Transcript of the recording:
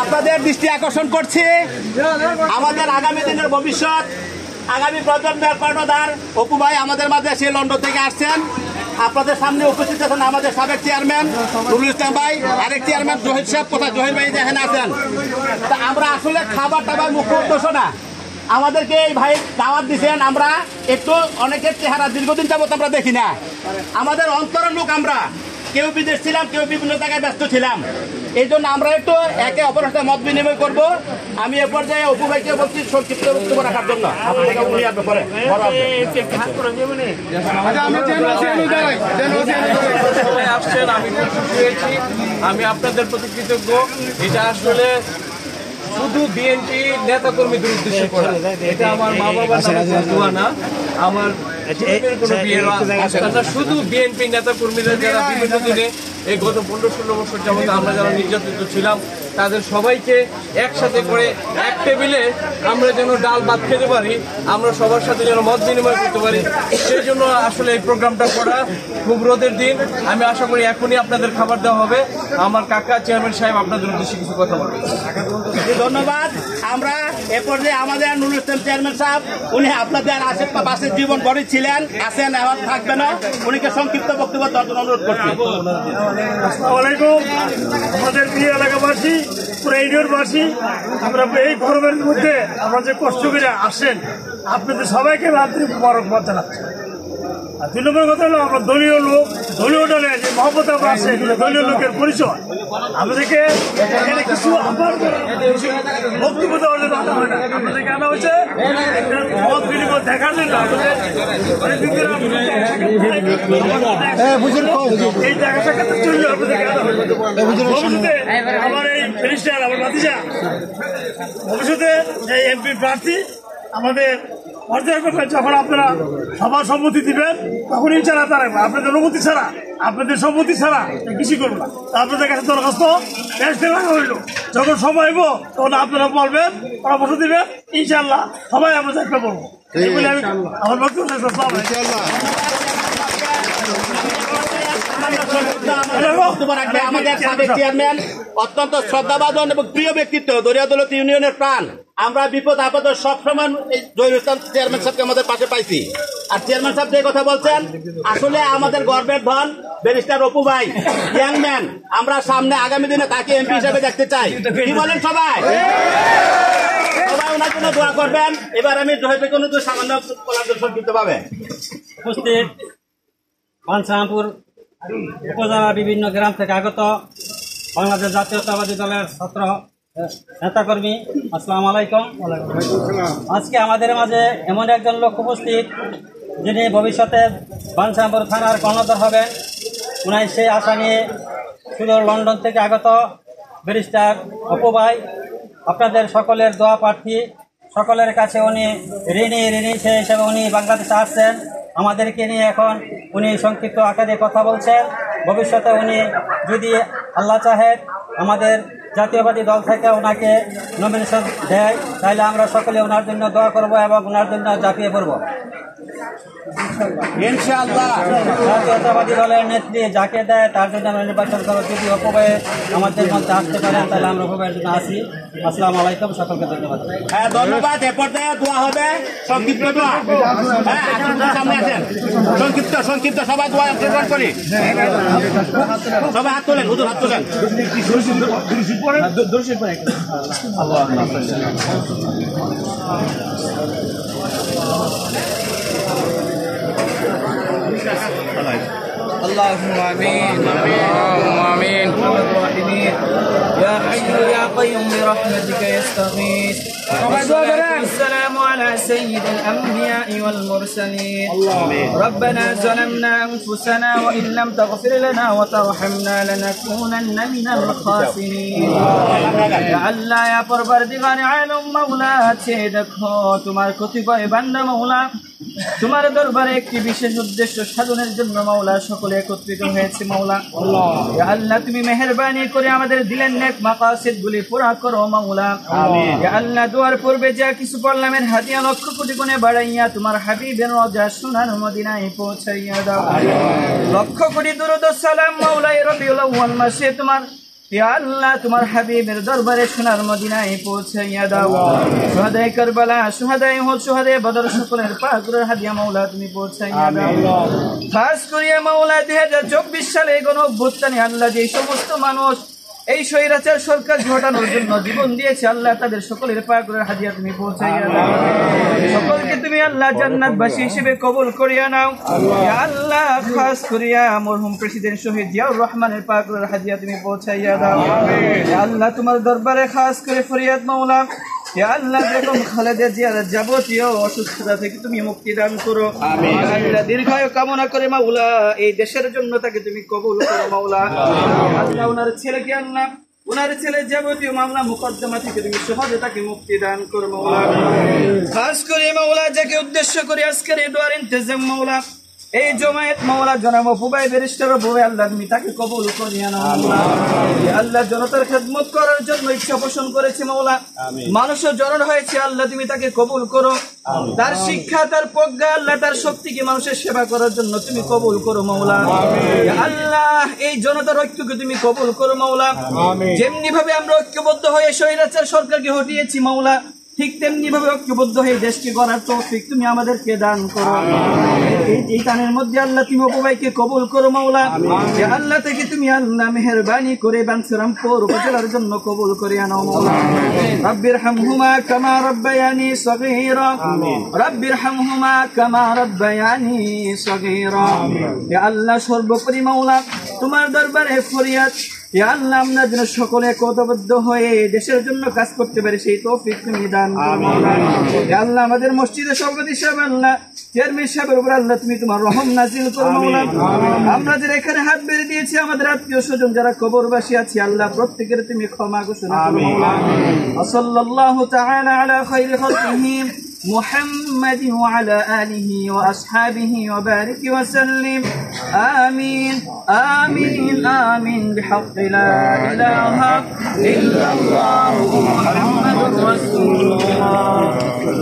আপনাদের দৃষ্টি আকর্ষণ করছি আমাদের আগামী দিনের ভবিষ্যৎ, আগামী প্রজন্মের কর্ণধার অপু ভাই আমাদের মাঝে সে লন্ডন থেকে আসছেন। আপনাদের সামনে উপস্থিত আছেন আমাদের সাবেক চেয়ারম্যান নুরুল ইসলাম ভাই, আরেক চেয়ারম্যান জহির সাহেব, কোথায় জহির ভাই যেখানে আছেন। তা আমরা আসলে খাবার টাবার মুখ্য উদ্দেশ্য না, আমাদেরকে এই ভাই দাওয়াত দিচ্ছেন। আমরা একটু অনেকের চেহারা দীর্ঘদিন যাবত আমরা দেখি না, আমাদের অন্তরের লোক, আমরা কেউ বিদেশ ছিলাম, কেউ বিভিন্ন জায়গায় ব্যস্ত ছিলাম। এই জন্য আমরা একটু একে অপরের সাথে মত বিনিময় করবো। আমি এ পর্যায়ে অপু ভাইকে বলছি সংক্ষিপ্ত বক্তব্য রাখার জন্য। আমি আপনাদের প্রতি কৃতজ্ঞ। এটা আসলে শুধু বিএনপি নেতা কর্মীদের উদ্দেশ্যে করা, এটা আমার মা বাবার নামে দোয়া না, আমার শুধু বিএনপি নেতা কর্মীরা যারা বিভিন্ন দিনে এই গত 15-16 বছর যাবত আমরা যারা নির্যাতিত ছিলাম তাদের সবাইকে একসাথে করে এক টেবিলে আমরা যেন ডাল ভাত খেতে পারি, আমরা সবার সাথে যেন মত বিনিময় করতে পারি, সেই জন্য আসলে এই প্রোগ্রামটা করা। খুব রোদের দিন, আমি আশা করি এখনই আপনাদের খাবার দেওয়া হবে। আমার কাকা চেয়ারম্যান সাহেব আপনাদের উদ্দেশ্যে কিছু কথা বলবেন। ধন্যবাদ। আমরা এ পর্যায়ে আমাদের নুরুল ইসলাম চেয়ারম্যান সাহেব, উনি আপনাদের আশেপাশে জীবন ভরে ছিলেন, আছেন, এখন থাকবেন না, উনিকে সংক্ষিপ্ত বক্তব্য দেওয়ার জন্য অনুরোধ করছি। আসসালামু আলাইকুম। আমাদের প্রিয় এলাকাবাসী, পুরো ইউনিয়নবাসী, আমরা এই গরমের মধ্যে আমরা যে কষ্ট করে আসেন, আপনাদের সবাইকে আন্তরিক মোবারকবাদ জানাচ্ছি। আর 2 নম্বর কথা হলো, আমরা দলীয় লোক, দলীয় দলের যে মহব্বত আমরা আছে, দলীয় লোকের পরিচয় আমাদেরকে এখানে কিছু বক্তব্য দেওয়ার জন্য আনা হয় না, আমাদেরকে আনা হয়েছে মত বিনিময় দেখার জন্য। এই দেখা সাক্ষাতের জন্য আপনাদেরকে আনা হয়েছে। ভবিষ্যতে আমার এই মিনিস্টার, আমার ভাতিজা, ভবিষ্যতে এই এমপি প্রার্থী আমাদের যখন আপনারা সবার সম্মতি দিবেন তখন ইনশাআল্লাহ তারা আপনাদের অনুমতি ছাড়া, আপনাদের সম্মতি ছাড়া কিছু করবো না। আপনাদের কাছে দরখাস্ত হইল, যখন সময় হইব তখন আপনারা বলবেন, পরামর্শ দিবেন, ইনশাআল্লাহ সবাই আমরা চেষ্টা করবো। এই বলে আমি আমার বক্তব্য আমাদের সাবেক চেয়ারম্যান, অত্যন্ত শ্রদ্ধাভাজন এবং প্রিয় ব্যক্তিত্ব, দরিয়াদৌলত ইউনিয়নের প্রাণ। আমরা বিপদ আপদ সবসময় জহির ইসলাম চেয়ারম্যান সাহেবকে আমাদের পাশে পাইছি। আর চেয়ারম্যান সাহেব যে কথা বলছেন, আসলে আমাদের গর্বের ধন ব্যারিস্টার অপু ভাই, ইয়াং ম্যান। আমরা সামনে আগামী দিনে তাকে এমপি হিসেবে দেখতে চাই। কি বলেন সবাই? সবাই ওনার জন্য দোয়া করবেন। এবার আমি জহির কোনো সামান্য সংক্ষিপ্ত পাবে উপস্থিত বাঞ্ছারামপুর উপজেলা বিভিন্ন গ্রাম থেকে আগত বাংলাদেশ জাতীয়তাবাদী দলের ছাত্র নেতাকর্মী, আসসালামু আলাইকুম। আজকে আমাদের মাঝে এমন একজন লোক উপস্থিত যিনি ভবিষ্যতে বাঞ্ছারামপুর থানার কর্ণধার হবেন। উনি সেই আশা নিয়ে শুধু লন্ডন থেকে আগত ব্যারিস্টার অপু ভাই, আপনাদের সকলের দোয়া প্রার্থী, সকলের কাছে উনি ঋণী সেই হিসেবে উনি বাংলাদেশে আসছেন। আমাদেরকে নিয়ে এখন উনি সংক্ষিপ্ত আকারে কথা বলছেন। ভবিষ্যতে উনি যদি আল্লাহ চাহেন আমাদের জাতীয়বাদী দল থেকে ওনাকে নমিনেশন দেয়, তাহলে আমরা সকলে ওনার জন্য দোয়া করব এবং ওনার জন্য ঝাঁপিয়ে পড়ব ইনশাআল্লাহ। জাতীয়তাবাদী দলের নেত্রী যাকে দেয় তার জন্য আমরা নির্বাচন করবো। যদি অপু ভাই আমাদের মধ্যে আসতে পারেন তাহলে আমরা অপু ভাইয়ের জন্য আসি। আসসালামু আলাইকুম, সকলকে ধন্যবাদ। হ্যাঁ, ধন্যবাদ। এ পর্যায়ে দোয়া হবে, সংক্ষিপ্ত দোয়া। হ্যাঁ, সামনে আছেন, সংক্ষিপ্ত সবাই দোয়া অংশগ্রহণ করি। সবাই হাত তোলেন, হুজুর হাত তোলেন। اللهم آمين اللهم آمين يا حي يا قيوم برحمتك يستغيث. والصلاة والسلام على سيد الأنبياء والمرسلين. ربنا ظلمنا أنفسنا وإن لم تغفر لنا وترحمنا لنكونن من الخاسرين. يا الله يا পরবর্তীকার আলম মাওলা, আছে দেখো তোমার কতিপয় বান্দা মাওলা তোমার দরবারে একটি বিশেষ উদ্দেশ্য সাধনের জন্য মাওলা সকলে একত্রিত হয়েছে মাওলা। ইয়া আল্লাহ তুমি মেহেরবানি করে আমাদের দিলের নেক মাকাসিদ গুলি পুরা করো মাওলা। ইয়া আল্লাহ দুয়ার পূর্বে যা কিছু পড়লাম এর হাদিয়া লক্ষ কোটি গুণে বাড়াইয়া তোমার হাবিবের রওজা সোনার মদিনায় পৌঁছাইয়া দাও। লক্ষ কোটি দুরূদ ও সালাম মাওলা এই রবিউল আউয়াল মাসে তোমার ইয়া আল্লাহ তোমার হাবিবের দরবারে সোনার মদিনায় পৌঁছাইয়া দাও শুহাদায়ে কারবালা শুহাদায়ে উহুদ শুহাদায়ে বদর সকলের পাক রুহের হাদিয়া মাওলা তুমি পৌঁছাইয়া দাও খাস করিয়া মাওলা 2024 সালে গণঅভ্যুত্থানে আল্লাহ যে সমস্ত মানুষ এই স্বৈরাচার সরকার ঘটানোর জন্য জীবন দিয়েছে আল্লাহ তাদের সকলের পাক রুহের হাদিয়া তুমি পৌঁছাইয়া দাও সকলকে তুমি আল্লাহ জান্নাতবাসী হিসেবে কবুল করিয়া নাও ইয়া আল্লাহ খাস করিয়া মরহুম প্রেসিডেন্ট শহীদ জিয়াউর রহমানের পাক রুহের হাদিয়া তুমি পৌঁছাইয়া দাও ইয়া আল্লাহ তোমার দরবারে খাস করে ফরিয়াদ মাওলা ইয়া আল্লাহ বেগম খালেদা জিয়ার যাবতীয় অসুস্থতা থেকে তুমি মুক্তি দান করো আল্লাহ দীর্ঘায়ু কামনা করে মাওলা এই দেশের জন্য তাকে তুমি কবুল করো মাওলা আল্লাহ ওনার ছেলেকে আল্লাহ ওনার ছেলে যাবতীয় মামলা মুকদ্দমা থেকে তুমি সহজে তাকে মুক্তি দান করো মাওলা খাস করে মাওলা যাকে উদ্দেশ্য করে আজকের এই দোয়ার ইন্তজাম মাওলা এই জমায়েত মাওলা জনাব ফুবাই ব্যারিস্টার ফুবাই আল্লাহ তুমি তাকে কবুল করিয়া নাও আল্লাহ জনতার খেদমত করার জন্য ইচ্ছা পোষণ করেছে মাওলা মানুষের জনন হয়েছে আল্লাহ তুমি তাকে কবুল করো তার শিক্ষা তার প্রজ্ঞা আল্লাহ তার শক্তিকে মানুষের সেবা করার জন্য তুমি কবুল করো মাওলা আল্লাহ এই জনতার ঐক্যকে তুমি কবুল করো মাওলা যেমনি ভাবে আমরা ঐক্যবদ্ধ হয়ে স্বৈরাচার সরকারকে হটিয়েছি মাওলা ঠিক তেমনি ভাবে ঐক্যবদ্ধ হয়ে দেশকে গড়ার তৌফিক তুমি আমাদেরকে দান করো এই টানের মধ্যে আল্লাহ তুমি অপুভাইকে কবুল করো মাওলা আল্লাহ থেকে তুমি আল্লাহ মেহেরবানি করে বাঞ্ছারামপুর উপজেলার জন্য কবুল করে আনো মাওলা রাব্বিরহামহুমা কামা রাব্বায়ানি সগীরা রাব্বিরহামহুমা কামা রাব্বায়ানি সগীরা ইয়া আল্লাহ সর্বোপরি মাওলা তোমার দরবারে ফরিয়াদ ইয়া আল্লাহ আমরা যেন সকলে একতাবদ্ধ হয়ে দেশের জন্য কাজ করতে পারি সেই তৌফিক তুমি দান করো মাওলা ইয়া আল্লাহ আমাদের মসজিদের সভাপতি সাহেব আল্লাহ চেয়ারম্যান সাহেবের উপর আল্লাহ তুমি তোমার রহম নাজিল করো মাওলা আমরা যারা এখানে হাত বেড়ে দিয়েছি আমাদের আত্মীয় স্বজন যারা কবরবাসী আছে আল্লাহ প্রত্যেকের তুমি ক্ষমা ঘোষণা করো মাওলা সাল্লাল্লাহু তাআলা আলা খায়রি খালকিহি محمد وعلى آله وأصحابه وبارك وسلم آمين آمين آمين بحق لا إله إلا الله محمد رسول الله